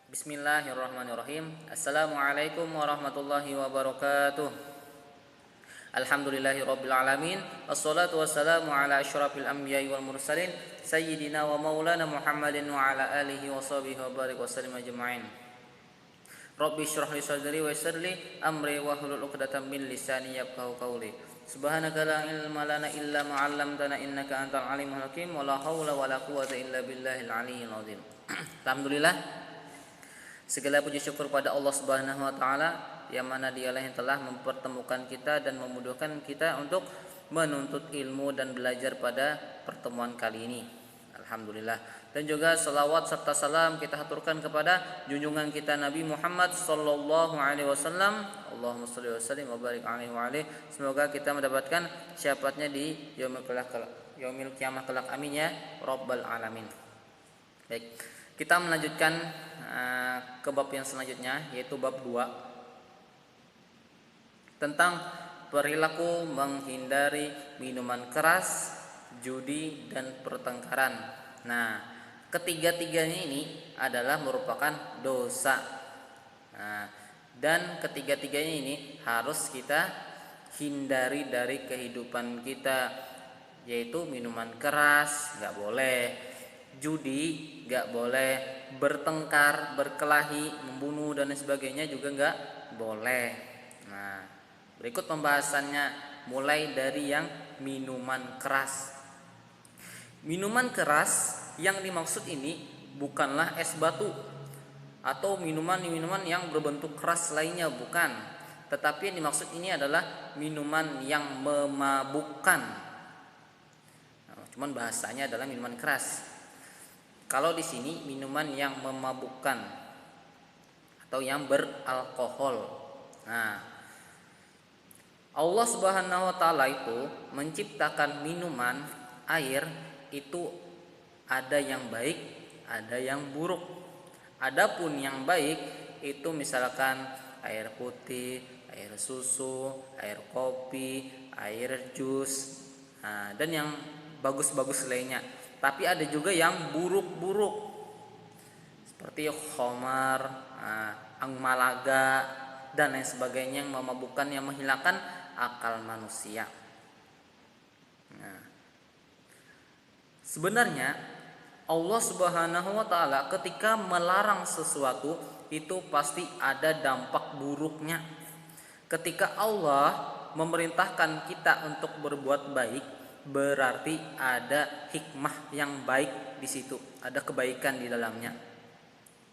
Bismillahirrahmanirrahim. Assalamualaikum warahmatullahi wabarakatuh. Alhamdulillahirabbil alamin. Wassalatu wassalamu ala asyrafil anbiya'i wal mursalin sayyidina wa maulana Muhammadin wa ala alihi wa sahbihi wa barik wa sallim ajma'in. Rabbi shrah li sadri wa yassir li amri wa hlul 'uqdatam min lisani yafqahu qawli. Subhanaka la ilma lana illa ma 'allamtana innaka antal alimul hakim wa la haula wa la quwwata illa billahil aliyyil azim. Alhamdulillah, segala puji syukur pada Allah Subhanahu wa taala yang mana Dialah yang telah mempertemukan kita dan memudahkan kita untuk menuntut ilmu dan belajar pada pertemuan kali ini. Alhamdulillah. Dan juga salawat serta salam kita haturkan kepada junjungan kita Nabi Muhammad sallallahu alaihi wasallam. Allahumma shalli wa sallim wa barik alaihi wa alihi. Semoga kita mendapatkan syafaatnya di yaumil kiamah kelak, amin ya rabbal alamin. Baik, kita melanjutkan ke bab yang selanjutnya, yaitu bab 2 tentang perilaku menghindari minuman keras, judi, dan pertengkaran. Nah, ketiga-tiganya ini adalah merupakan dosa. Dan ketiga-tiganya ini harus kita hindari dari kehidupan kita, yaitu minuman keras nggak boleh, judi nggak boleh, bertengkar, berkelahi, membunuh dan sebagainya juga nggak boleh. Nah, berikut pembahasannya mulai dari yang minuman keras. Minuman keras yang dimaksud ini bukanlah es batu atau minuman-minuman yang berbentuk keras lainnya, bukan. Tetapi yang dimaksud ini adalah minuman yang memabukkan. Nah, cuman bahasanya adalah minuman keras. Kalau di sini minuman yang memabukkan atau yang beralkohol. Nah, Allah Subhanahu wa taala itu menciptakan minuman air itu ada yang baik, ada yang buruk. Adapun yang baik itu misalkan air putih, air susu, air kopi, air jus, dan yang bagus-bagus lainnya. Tapi ada juga yang buruk-buruk seperti khamar, angmalaga, dan lain sebagainya yang memabukkan, yang menghilangkan akal manusia. Nah, sebenarnya Allah Subhanahu wa taala ketika melarang sesuatu itu pasti ada dampak buruknya. Ketika Allah memerintahkan kita untuk berbuat baik, berarti ada hikmah yang baik di situ, ada kebaikan di dalamnya.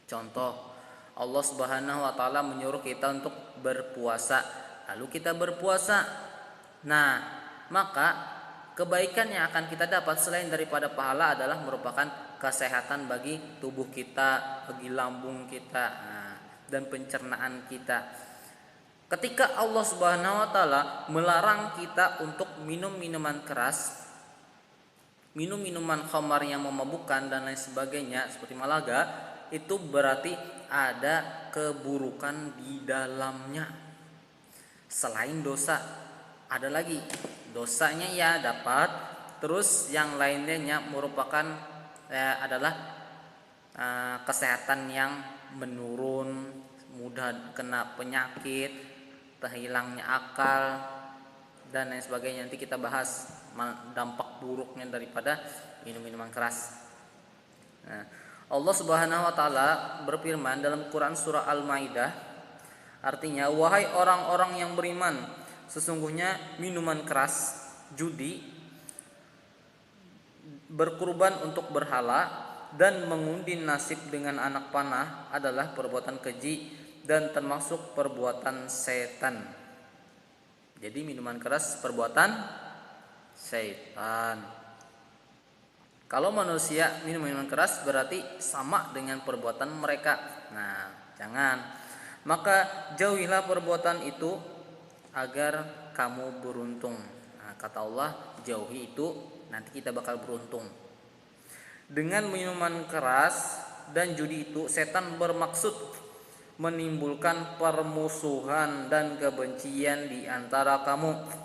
Contoh, Allah Subhanahu wa taala menyuruh kita untuk berpuasa, lalu kita berpuasa. Nah, maka kebaikan yang akan kita dapat selain daripada pahala adalah merupakan kesehatan bagi tubuh kita, bagi lambung kita, dan pencernaan kita. Ketika Allah Subhanahu wa taala melarang kita untuk minum minuman keras, minum minuman khamar yang memabukkan dan lain sebagainya seperti malaga, itu berarti ada keburukan di dalamnya. Selain dosa, ada lagi dosanya ya dapat, terus yang lainnya merupakan adalah kesehatan yang menurun, mudah kena penyakit, hilangnya akal dan lain sebagainya. Nanti kita bahas dampak buruknya daripada minum-minuman keras. Nah, Allah Subhanahu wa taala berfirman dalam Quran surah Al-Maidah, artinya wahai orang-orang yang beriman, sesungguhnya minuman keras, judi, berkurban untuk berhala, dan mengundi nasib dengan anak panah adalah perbuatan keji dan termasuk perbuatan setan. Jadi minuman keras perbuatan setan. Kalau manusia minum minuman keras berarti sama dengan perbuatan mereka. Nah, jangan. Maka jauhilah perbuatan itu agar kamu beruntung. Nah, kata Allah, jauhi itu, nanti kita bakal beruntung. Dengan minuman keras dan judi itu, setan bermaksud menimbulkan permusuhan dan kebencian di antara kamu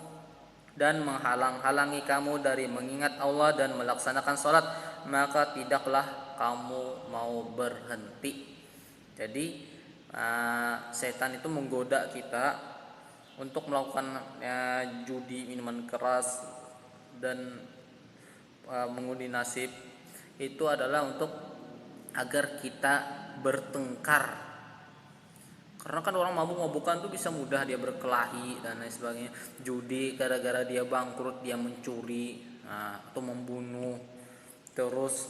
dan menghalang-halangi kamu dari mengingat Allah dan melaksanakan sholat, maka tidaklah kamu mau berhenti. Jadi setan itu menggoda kita untuk melakukan judi, minuman keras, dan mengundi nasib. Itu adalah untuk agar kita bertengkar. Karena kan orang mabuk-mabukan tuh bisa mudah dia berkelahi dan lain sebagainya. Judi gara-gara dia bangkrut dia mencuri, atau membunuh, terus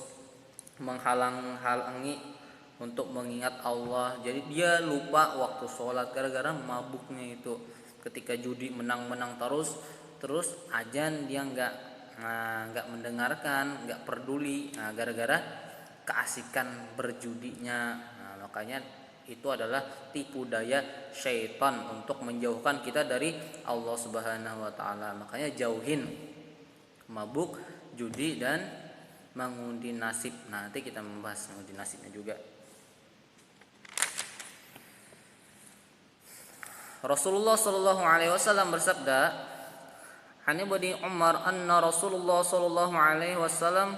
menghalang-halangi untuk mengingat Allah. Jadi dia lupa waktu sholat gara-gara mabuknya itu. Ketika judi menang-menang terus ajan dia nggak mendengarkan, nggak peduli, gara-gara keasikan berjudinya. Makanya itu adalah tipu daya syaitan untuk menjauhkan kita dari Allah Subhanahu wa taala. Makanya jauhin mabuk, judi, dan mengundi nasib. Nanti kita membahas mengundi nasibnya juga. Rasulullah sallallahu alaihi wasallam bersabda, "Hani bani Umar anna Rasulullah sallallahu alaihi wasallam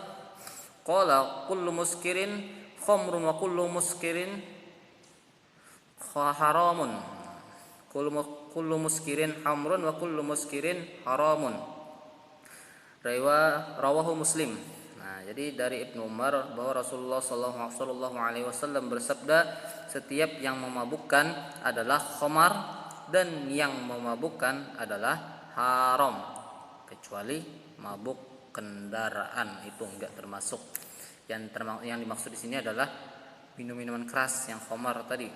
qala kullu muskirin khamrun wa kullu muskirin haramun. Kullu muskirin hamrun wa kullu muskirin haramun." Rawahu Muslim. Nah, jadi dari Ibnu Umar bahwa Rasulullah sallallahu alaihi wasallam bersabda, setiap yang memabukkan adalah khamar dan yang memabukkan adalah haram, kecuali mabuk kendaraan, itu enggak termasuk. Yang dimaksud di sini adalah minum-minuman keras yang khamar tadi,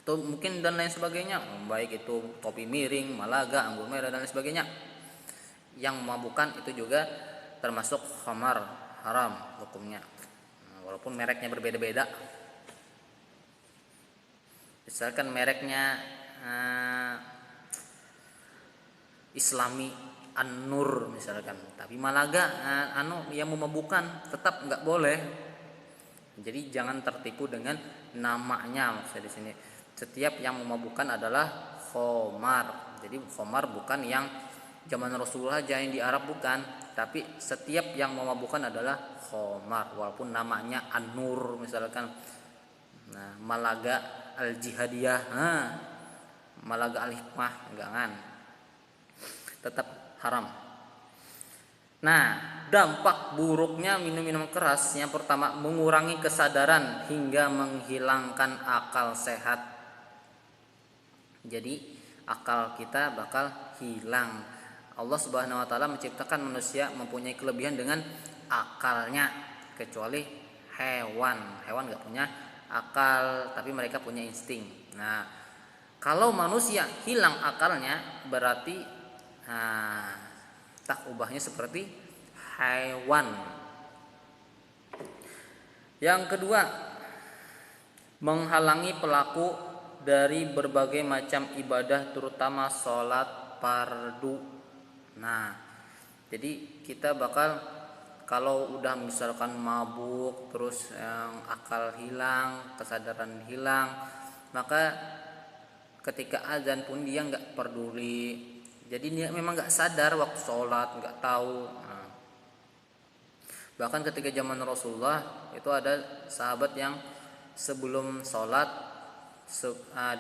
atau mungkin dan lain sebagainya, baik itu kopi miring, malaga, anggur merah dan lain sebagainya. Yang memabukkan itu juga termasuk khamar, haram hukumnya, walaupun mereknya berbeda-beda. Misalkan mereknya Islami An-Nur misalkan, tapi malaga yang memabukkan, tetap nggak boleh. Jadi jangan tertipu dengan namanya. Maksudnya di sini setiap yang memabukkan adalah khamar. Jadi khamar bukan yang zaman Rasulullah aja yang di Arab, bukan, tapi setiap yang memabukkan adalah khamar walaupun namanya An-Nur misalkan. Nah, Malaga Al-Jihadiyah, Malaga Al-Hikmah, jangan, tetap haram. Nah, dampak buruknya minum-minum keras yang pertama, mengurangi kesadaran hingga menghilangkan akal sehat. Jadi akal kita bakal hilang. Allah Subhanahu wa taala menciptakan manusia mempunyai kelebihan dengan akalnya, kecuali hewan. Hewan enggak punya akal, tapi mereka punya insting. Nah, kalau manusia hilang akalnya, berarti tak ubahnya seperti hewan. Yang kedua, menghalangi pelaku dari berbagai macam ibadah, terutama sholat fardu. Nah, jadi kita bakal, kalau udah misalkan mabuk, terus yang akal hilang, kesadaran hilang, maka ketika azan pun dia nggak peduli. Jadi dia memang nggak sadar waktu sholat, nggak tahu. Nah, bahkan ketika zaman Rasulullah itu ada sahabat yang sebelum sholat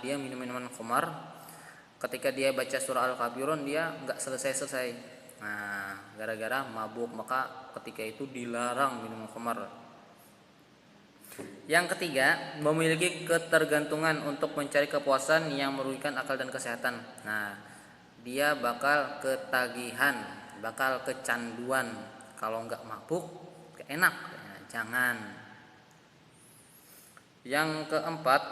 dia minum minuman khamar. Ketika dia baca surah Al-Kafirun dia nggak selesai. Nah, gara-gara mabuk, maka ketika itu dilarang minum khamar. Yang ketiga, memiliki ketergantungan untuk mencari kepuasan yang merugikan akal dan kesehatan. Nah, dia bakal ketagihan, bakal kecanduan. Kalau nggak mabuk, enak, jangan. Yang keempat,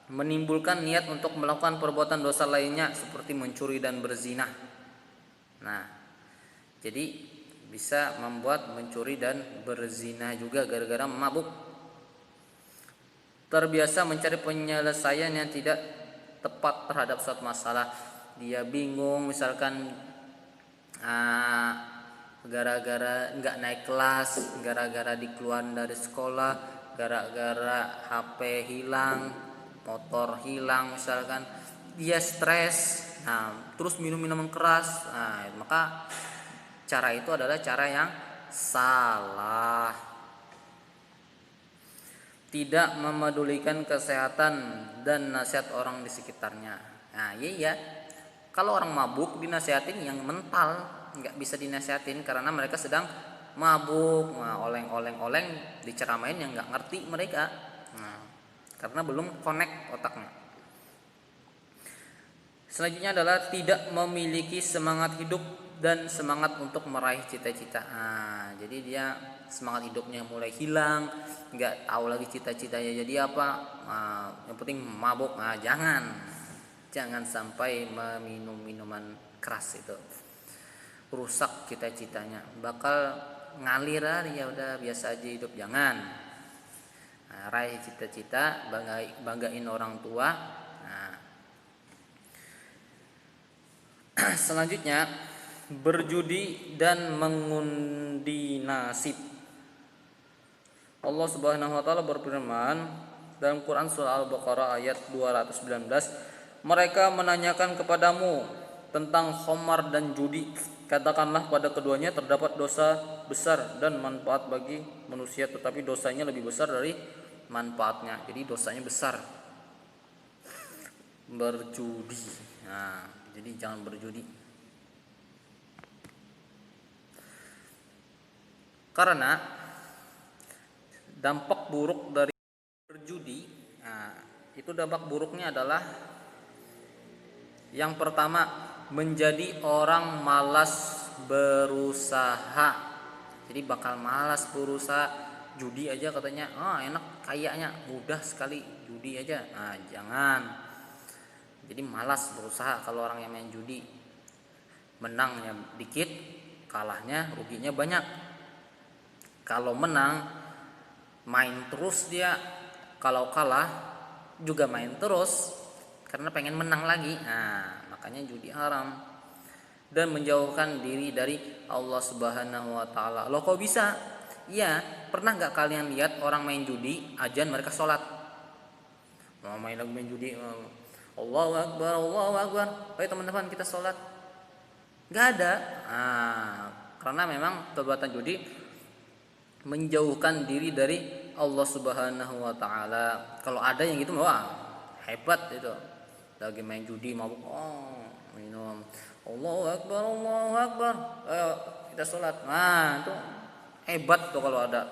menimbulkan niat untuk melakukan perbuatan dosa lainnya seperti mencuri dan berzina. Nah, jadi bisa membuat mencuri dan berzina juga gara-gara mabuk. Terbiasa mencari penyelesaian yang tidak tepat terhadap suatu masalah. Dia bingung, misalkan gara-gara nggak naik kelas, gara-gara dikeluarin dari sekolah, gara-gara HP hilang, motor hilang misalkan, dia stres. Nah, terus minum minuman keras. Nah, maka cara itu adalah cara yang salah. tidak memedulikan kesehatan dan nasihat orang di sekitarnya. Nah, iya. Kalau orang mabuk dinasihatin yang mental, nggak bisa dinasihatin karena mereka sedang mabuk. Nah, oleng diceramain yang nggak ngerti mereka. Nah, karena belum connect otaknya. Selanjutnya adalah tidak memiliki semangat hidup dan semangat untuk meraih cita-cita. Nah, jadi dia semangat hidupnya mulai hilang, nggak tahu lagi cita-citanya jadi apa. Nah, yang penting mabuk. Nah, jangan sampai meminum minuman keras itu, rusak cita-citanya, bakal ngalir ya udah biasa aja hidup. Jangan. Nah, raih cita-cita, banggain orang tua. Nah, selanjutnya berjudi dan mengundi nasib. Allah Subhanahu wa taala berfirman dalam Quran surah Al-Baqarah ayat 219, mereka menanyakan kepadamu tentang khamar dan judi. Katakanlah pada keduanya terdapat dosa besar dan manfaat bagi manusia, tetapi dosanya lebih besar dari manfaatnya. Jadi dosanya besar berjudi. Nah, jadi jangan berjudi. Karena dampak buruk dari berjudi, nah, itu dampak buruknya adalah yang pertama, menjadi orang malas berusaha. Jadi bakal malas berusaha. Judi aja katanya, enak kayaknya, mudah sekali judi aja. Nah, jangan. Jadi malas berusaha kalau orang yang main judi. Menangnya dikit, kalahnya ruginya banyak. Kalau menang main terus dia, kalau kalah juga main terus karena pengen menang lagi. Nah, makanya judi haram. Dan menjauhkan diri dari Allah Subhanahu wa taala. Loh kok bisa? Iya, pernah nggak kalian lihat orang main judi, azan mereka sholat? Mau main lagi main judi, Allahu Akbar, Allahu Akbar. Ayo teman-teman kita sholat. Nggak ada. Nah, karena memang perbuatan judi menjauhkan diri dari Allah Subhanahu wa taala. Kalau ada yang gitu, wah hebat itu. Lagi main judi mabuk, minum, Allahu Akbar, Allahu Akbar, ayo kita sholat. Nah, itu hebat tuh kalau ada.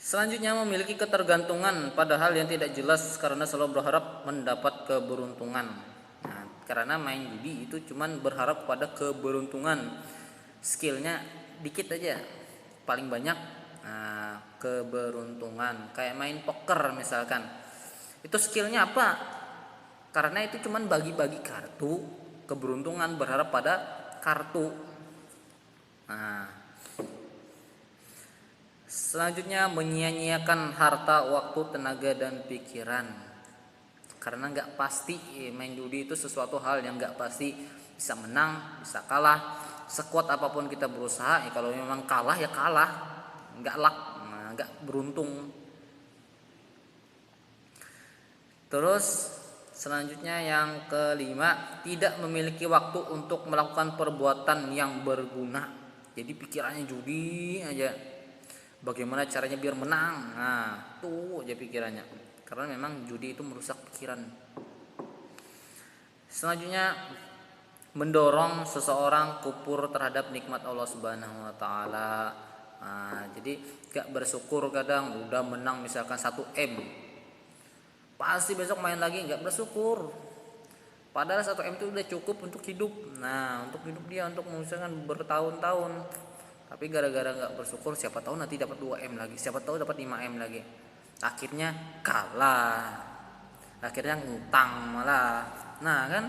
Selanjutnya memiliki ketergantungan pada hal yang tidak jelas karena selalu berharap mendapat keberuntungan. Nah, karena main judi itu cuman berharap pada keberuntungan. Skillnya dikit aja, paling banyak keberuntungan. Kayak main poker misalkan, itu skillnya apa? Karena itu cuman bagi-bagi kartu, keberuntungan berharap pada kartu. Nah, selanjutnya menyia-nyiakan harta, waktu, tenaga dan pikiran. Karena nggak pasti, main judi itu sesuatu hal yang nggak pasti, bisa menang, bisa kalah. Sekuat apapun kita berusaha, kalau memang kalah ya kalah, nggak luck, nggak beruntung. Terus selanjutnya yang kelima, tidak memiliki waktu untuk melakukan perbuatan yang berguna. Jadi pikirannya judi aja, bagaimana caranya biar menang. Nah, tuh aja pikirannya, karena memang judi itu merusak pikiran. Selanjutnya mendorong seseorang kufur terhadap nikmat Allah Subhanahu wa taala. Nah, jadi gak bersyukur, kadang udah menang misalkan 1M, pasti besok main lagi gak bersyukur. Padahal 1M itu udah cukup untuk hidup. Nah, untuk hidup dia, untuk misalkan bertahun-tahun. Tapi gara-gara gak bersyukur, siapa tahu nanti dapat 2M lagi, siapa tahu dapat 5M lagi. Akhirnya kalah, akhirnya ngutang malah. Nah kan,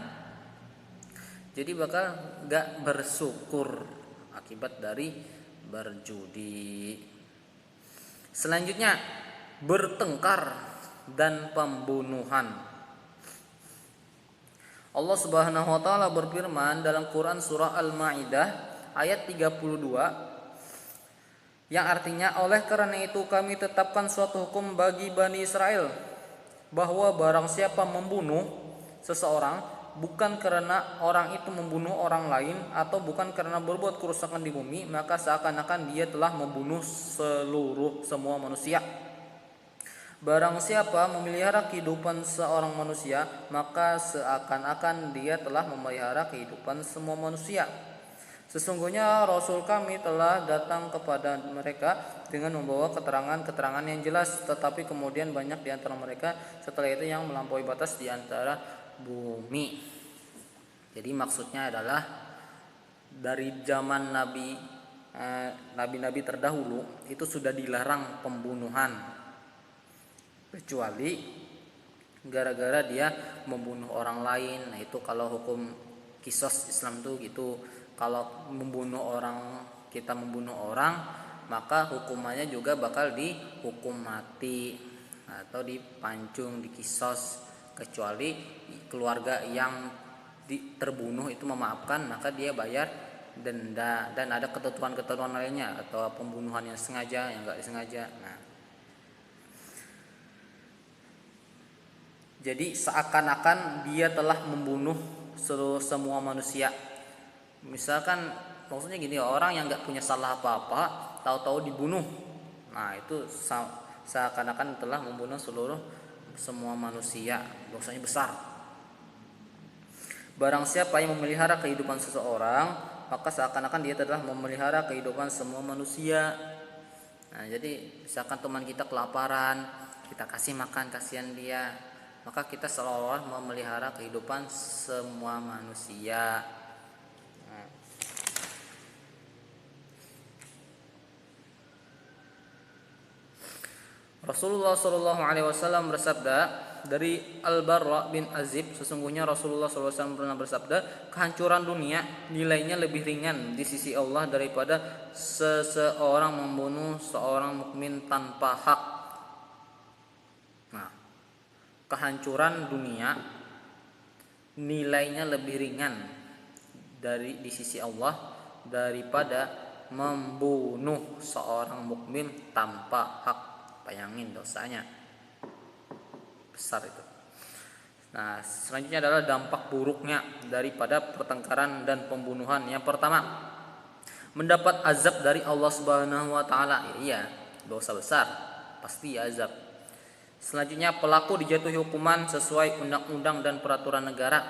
jadi bakal gak bersyukur akibat dari berjudi. Selanjutnya bertengkar dan pembunuhan. Allah Subhanahu wa taala berfirman dalam Quran surah Al-Maidah ayat 32, yang artinya, oleh karena itu kami tetapkan suatu hukum bagi Bani Israel, bahwa barang siapa membunuh seseorang bukan karena orang itu membunuh orang lain atau bukan karena berbuat kerusakan di bumi, maka seakan-akan dia telah membunuh semua manusia. Barang siapa memelihara kehidupan seorang manusia, maka seakan-akan dia telah memelihara kehidupan semua manusia. Sesungguhnya Rasul kami telah datang kepada mereka dengan membawa keterangan-keterangan yang jelas, tetapi kemudian banyak di antara mereka setelah itu yang melampaui batas di antara bumi. Jadi maksudnya adalah dari zaman nabi-nabi terdahulu itu sudah dilarang pembunuhan, kecuali gara-gara dia membunuh orang lain. Nah itu kalau hukum kisos Islam tuh gitu. Kalau kita membunuh orang, maka hukumannya juga bakal dihukum mati atau dipancung, dikisos, kecuali keluarga yang terbunuh itu memaafkan, maka dia bayar denda dan ada ketentuan-ketentuan lainnya, atau pembunuhan yang sengaja, yang enggak disengaja. Nah, jadi seakan-akan dia telah membunuh semua manusia. Misalkan maksudnya gini, orang yang nggak punya salah apa-apa tahu-tahu dibunuh. Nah itu seakan-akan telah membunuh semua manusia, dosanya besar. Barang siapa yang memelihara kehidupan seseorang, maka seakan-akan dia telah memelihara kehidupan semua manusia. Nah jadi misalkan teman kita kelaparan, kita kasih makan, kasihan dia, maka kita seolah-olah memelihara kehidupan semua manusia. Rasulullah Shallallahu Alaihi Wasallam bersabda dari Al-Barra bin Azib, sesungguhnya Rasulullah SAW pernah bersabda, kehancuran dunia nilainya lebih ringan di sisi Allah daripada seseorang membunuh seorang mukmin tanpa hak. Nah, kehancuran dunia nilainya lebih ringan di sisi Allah daripada membunuh seorang mukmin tanpa hak. Bayangin dosanya besar itu. Nah, selanjutnya adalah dampak buruknya daripada pertengkaran dan pembunuhan. Yang pertama, mendapat azab dari Allah Subhanahu wa taala. Iya, dosa besar, pasti azab. Selanjutnya, pelaku dijatuhi hukuman sesuai undang-undang dan peraturan negara.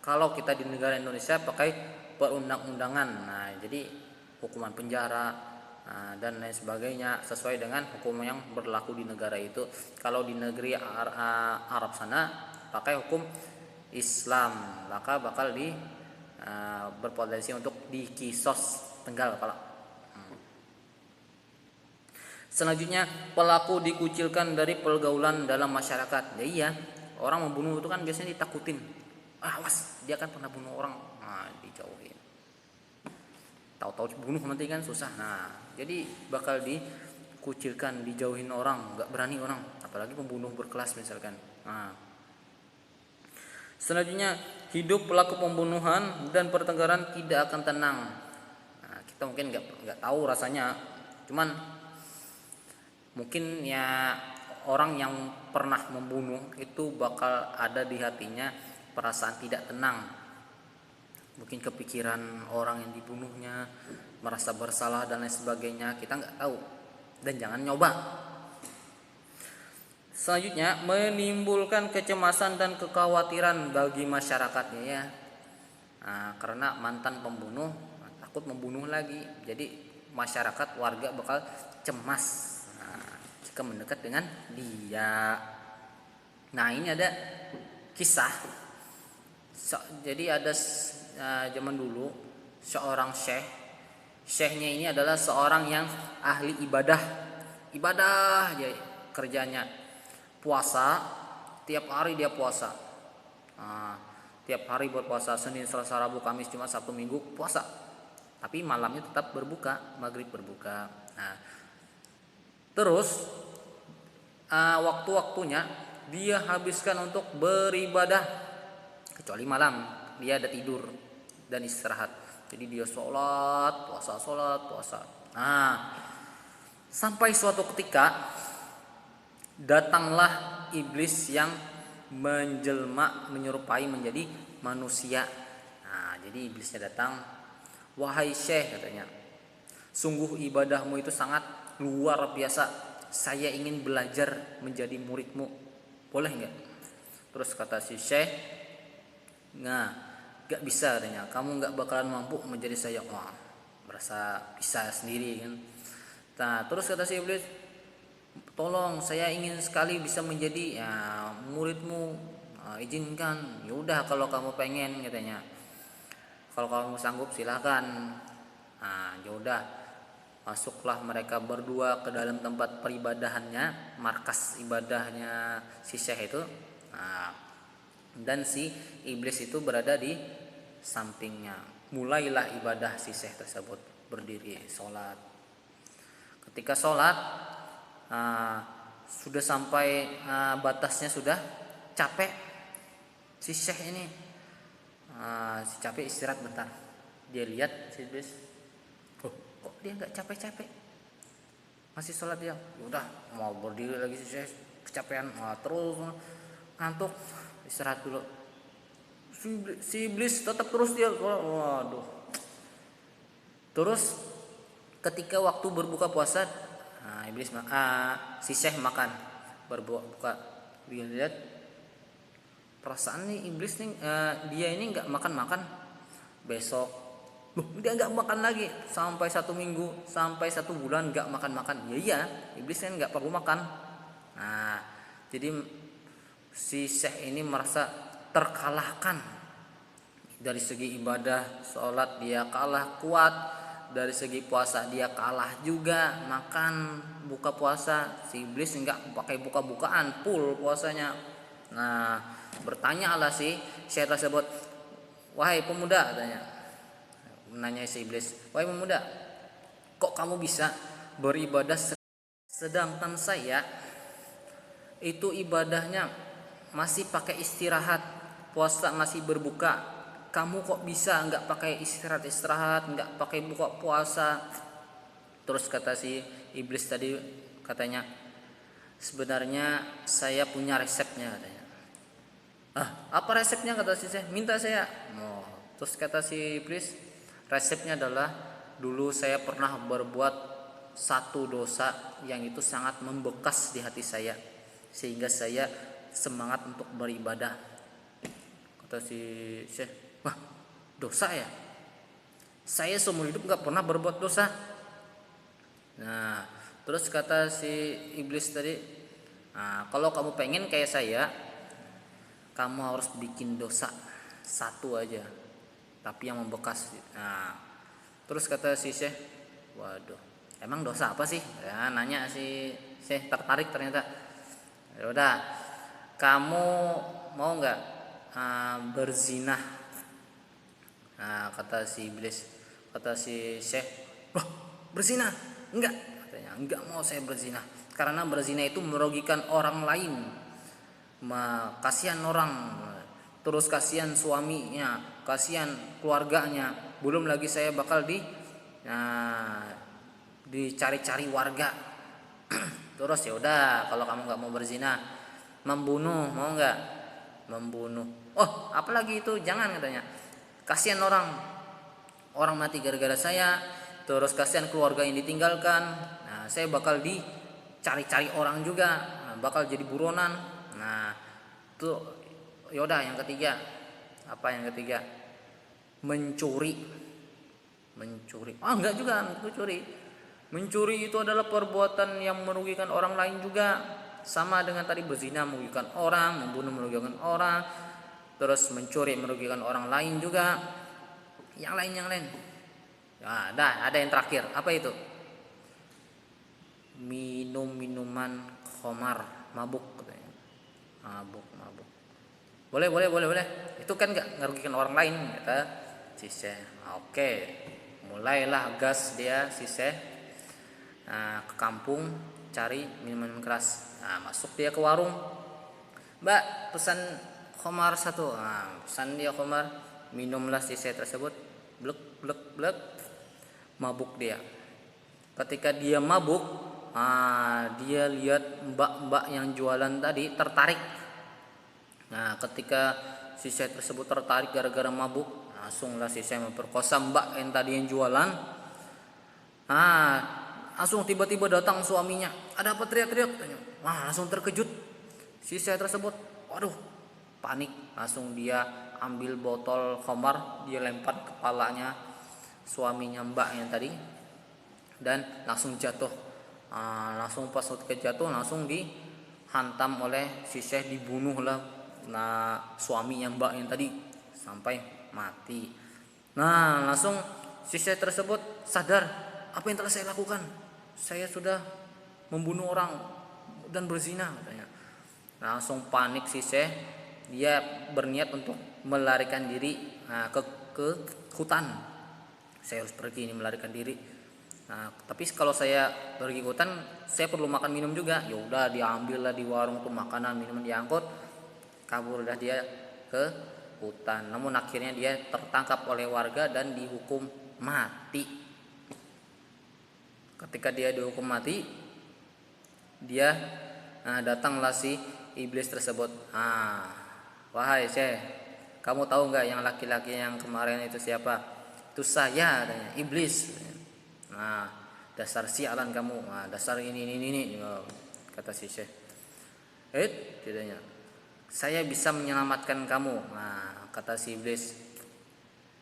Kalau kita di negara Indonesia pakai perundang-undangan. Nah, jadi hukuman penjara dan lain sebagainya sesuai dengan hukum yang berlaku di negara itu. Kalau di negeri Arab sana pakai hukum Islam, maka bakal berpotensi untuk dikisos, penggal kepala. Selanjutnya, pelaku dikucilkan dari pergaulan dalam masyarakat. Ya iya, orang membunuh itu kan biasanya ditakutin. Awas, dia kan pernah bunuh orang. Nah, dijauhin. Tahu-tahu bunuh nanti kan susah. Nah, jadi bakal dikucilkan, dijauhin orang, nggak berani orang, apalagi pembunuh berkelas misalkan. Nah, selanjutnya, hidup pelaku pembunuhan dan pertengkaran tidak akan tenang. Nah, kita mungkin nggak tahu rasanya, cuman mungkin ya orang yang pernah membunuh itu bakal ada di hatinya perasaan tidak tenang. Mungkin kepikiran orang yang dibunuhnya, merasa bersalah dan lain sebagainya, kita nggak tahu dan jangan nyoba. Selanjutnya, menimbulkan kecemasan dan kekhawatiran bagi masyarakatnya ya. Nah, karena mantan pembunuh takut membunuh lagi, jadi masyarakat warga bakal cemas jika mendekat dengan dia. Nah, ini ada kisah. Jadi ada zaman dulu seorang syekhnya ini adalah seorang yang ahli ibadah aja kerjanya, puasa tiap hari dia puasa. Tiap hari berpuasa, Senin, Selasa, Rabu, Kamis, Jumat, Sabtu, Minggu puasa, tapi malamnya tetap berbuka, maghrib berbuka. Nah, terus waktu-waktunya dia habiskan untuk beribadah, kecuali malam dia ada tidur dan istirahat. Jadi dia sholat, puasa. Nah, sampai suatu ketika datanglah iblis yang menjelma menyerupai menjadi manusia. Nah, jadi iblisnya datang, wahai Syekh katanya, sungguh ibadahmu itu sangat luar biasa. Saya ingin belajar menjadi muridmu, boleh nggak? Terus kata si Syekh, nah, nggak bisa katanya, kamu nggak bakalan mampu menjadi saya. Wah, merasa bisa sendiri kan. Nah, terus kata si iblis, tolong saya ingin sekali bisa menjadi ya muridmu. Izinkan. Yaudah kalau kamu pengen katanya, kalau kamu sanggup silahkan. Nah, yaudah, masuklah mereka berdua ke dalam tempat peribadahannya, markas ibadahnya si Syekh itu. Nah, dan si iblis itu berada di sampingnya. Mulailah ibadah si Syekh tersebut, berdiri sholat. Ketika sholat, sudah sampai batasnya, sudah capek si Syekh ini, si capek istirahat bentar. Dia lihat si iblis, oh, kok dia nggak capek-capek, masih sholat dia. Udah mau berdiri lagi si Syekh, kecapean, terus ngantuk, istirahat dulu. Si iblis tetap terus dia, waduh. Terus ketika waktu berbuka puasa, iblis si Syekh makan berbuka. Dia lihat perasaan nih iblis nih, dia ini nggak makan. Besok dia nggak makan lagi sampai 1 minggu, sampai 1 bulan nggak makan. Iya, iblis kan nggak perlu makan. Nah, jadi si Syekh ini merasa terkalahkan. Dari segi ibadah sholat dia kalah kuat, dari segi puasa dia kalah juga. Makan buka puasa, si iblis nggak pakai buka-bukaan, full puasanya. Nah, bertanyalah si Syekh tersebut, wahai pemuda katanya, menanya si iblis, wahai pemuda, kok kamu bisa beribadah sedangkan saya itu ibadahnya masih pakai istirahat, puasa masih berbuka. Kamu kok bisa nggak pakai istirahat, nggak pakai buka puasa? Terus kata si iblis tadi, katanya, sebenarnya saya punya resepnya katanya. Apa resepnya? Kata si Syekh, minta saya. Terus kata si iblis, resepnya adalah dulu saya pernah berbuat satu dosa yang itu sangat membekas di hati saya, sehingga saya semangat untuk beribadah. Kata si Syekh, wah, dosa ya? Saya seumur hidup gak pernah berbuat dosa. Nah, terus kata si iblis tadi, kalau kamu pengen kayak saya, kamu harus bikin dosa satu aja, tapi yang membekas. Nah, terus kata si Syekh, waduh, emang dosa apa sih? Ya, nanya si Syekh, tertarik ternyata. Ya udah, kamu mau nggak berzina? Nah, kata si iblis, kata si Syekh, wah, berzina? Enggak, katanya, enggak mau saya berzina, karena berzina itu merugikan orang lain. Kasihan orang, terus kasihan suaminya, kasihan keluarganya, belum lagi saya bakal dicari-cari warga. Terus ya udah, kalau kamu nggak mau berzina, membunuh mau nggak? Membunuh, oh apalagi itu, jangan katanya, kasihan orang mati gara-gara saya, terus kasihan keluarga yang ditinggalkan. Nah, saya bakal dicari-cari orang juga, bakal jadi buronan. Nah, tuh yaudah, yang ketiga, apa yang ketiga? Mencuri. Enggak juga mencuri. Mencuri itu adalah perbuatan yang merugikan orang lain juga, sama dengan tadi berzina merugikan orang, membunuh merugikan orang, terus mencuri merugikan orang lain juga. Yang lain. Nah, ada yang terakhir, apa itu? Minum minuman khamar, mabuk katanya. Mabuk. Boleh. Itu kan nggak merugikan orang lain, kata si Syekh. Oke, mulailah gas dia si Syekh ke kampung cari minuman keras. Nah, masuk dia ke warung. Mbak, pesan khamar satu. Nah, pesan dia khamar, minumlah si Syekh tersebut. Blek. Mabuk dia. Ketika dia mabuk, dia lihat mbak-mbak yang jualan tadi tertarik. Nah, ketika si Syekh tersebut tertarik gara-gara mabuk, langsunglah si Syekh memperkosa mbak yang tadi yang jualan. Langsung tiba-tiba datang suaminya, ada apa teriak-teriak, tanya. Langsung terkejut si Syekh tersebut, waduh, panik, langsung dia ambil botol khamar, dia lempar kepalanya suaminya mbak yang tadi, dan langsung jatuh. Langsung pas jatuh langsung dihantam oleh si Syekh, dibunuhlah suaminya mbak yang tadi sampai mati. Langsung si Syekh tersebut sadar, apa yang telah saya lakukan? Saya sudah membunuh orang dan berzina, katanya. Langsung panik si Syekh, dia berniat untuk melarikan diri ke hutan. Saya harus pergi ini melarikan diri. Tapi kalau saya pergi ke hutan, saya perlu makan minum juga. Ya udah, diambillah di warung tuh makanan minuman, diangkut, kaburlah dia ke hutan. Namun akhirnya dia tertangkap oleh warga dan dihukum mati. Ketika dia dihukum mati, dia datanglah si iblis tersebut. Wahai Syekh, kamu tahu nggak yang laki-laki yang kemarin itu siapa? Itu saya, katanya, iblis. Dasar sialan kamu, dasar ini, kata si Syekh. Tidaknya, saya bisa menyelamatkan kamu. Kata si iblis,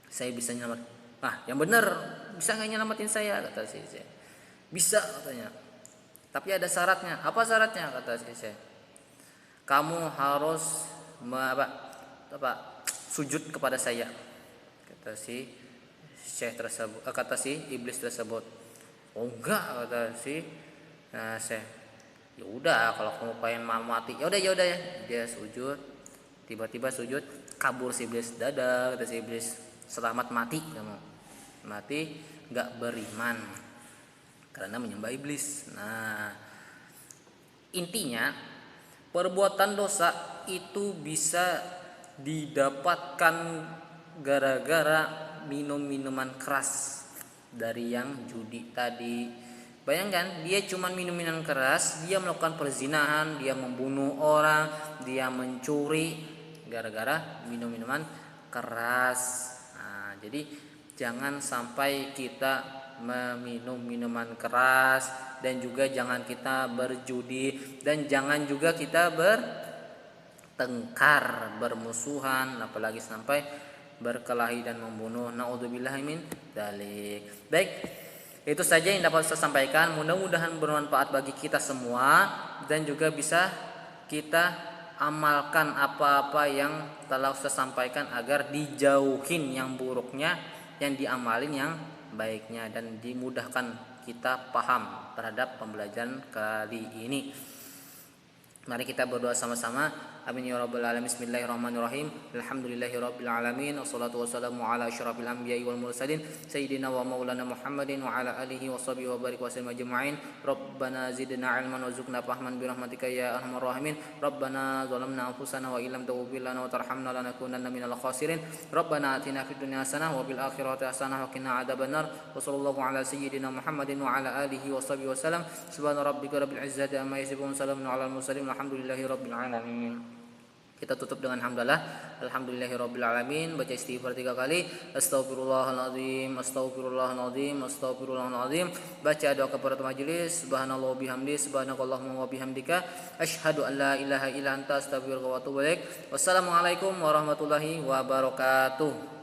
saya bisa menyelamatkan. Yang benar, bisa nggak nyelamatin saya? Kata si Syekh. Bisa, katanya, tapi ada syaratnya. Apa syaratnya? Kata si Syekh, kamu harus sujud kepada saya. Kata si Syekh tersebut, kata si iblis tersebut. Oh enggak, kata si Syekh. Ya udah, kalau kamu pengen mati, ya udah ya. Dia sujud, tiba-tiba sujud, kabur si iblis. Dadah, kata si iblis, selamat mati kamu. Mati enggak beriman karena menyembah iblis. Intinya perbuatan dosa itu bisa didapatkan gara-gara minum minuman keras dari yang judi tadi. Bayangkan, dia cuma minum minuman keras, dia melakukan perzinahan, dia membunuh orang, dia mencuri gara-gara minum minuman keras. Jadi jangan sampai kita meminum minuman keras, dan juga jangan kita berjudi, dan jangan juga kita bertengkar, bermusuhan, apalagi sampai berkelahi dan membunuh. Naudzubillahi min dzalik. Baik, itu saja yang dapat saya sampaikan. Mudah-mudahan bermanfaat bagi kita semua, dan juga bisa kita amalkan apa-apa yang telah saya sampaikan agar dijauhin yang buruknya, yang diamalin yang baiknya, dan dimudahkan kita paham terhadap pembelajaran kali ini. Mari kita berdoa sama-sama. Amin ya rabbal alamin. Bismillahirrahmanirrahim. Alhamdulillahirabbil alamin. Wassalatu wassalamu ala asyrafil anbiya'i wal mursalin sayyidina wa maulana Muhammadin wa ala alihi washabihi wa barik wasallim ajma'in. Rabbana zidna ilman warzuqna fahman bi rahmatika ya arhamar rahimin. Rabbana zalamna anfusana wa illam taghfir lana wa tarhamna lanakunanna minal khasirin. Rabbana atina fid dunya hasanah wa bil akhirati hasanah wa qina adzabannar. Wa sallallahu ala sayyidina Muhammadin wa ala alihi washabihi wasallam. Subhana rabbika rabbil izzati amma yasifun, salamun alal mursalin, alhamdulillahirabbil alamin. Kita tutup dengan hamdalah. Alhamdulillahirabbil alamin. Baca istighfar 3 kali. Astaghfirullahaladzim, astaghfirullahaladzim, astaghfirullahaladzim. Baca doa kepada majelis. Subhanallah bihamdi, subhanakallahumma wa bihamdika, asyhadu an la ilaha illa anta, astaghfiruka wa atubu ilaik. Wassalamualaikum warahmatullahi wabarakatuh.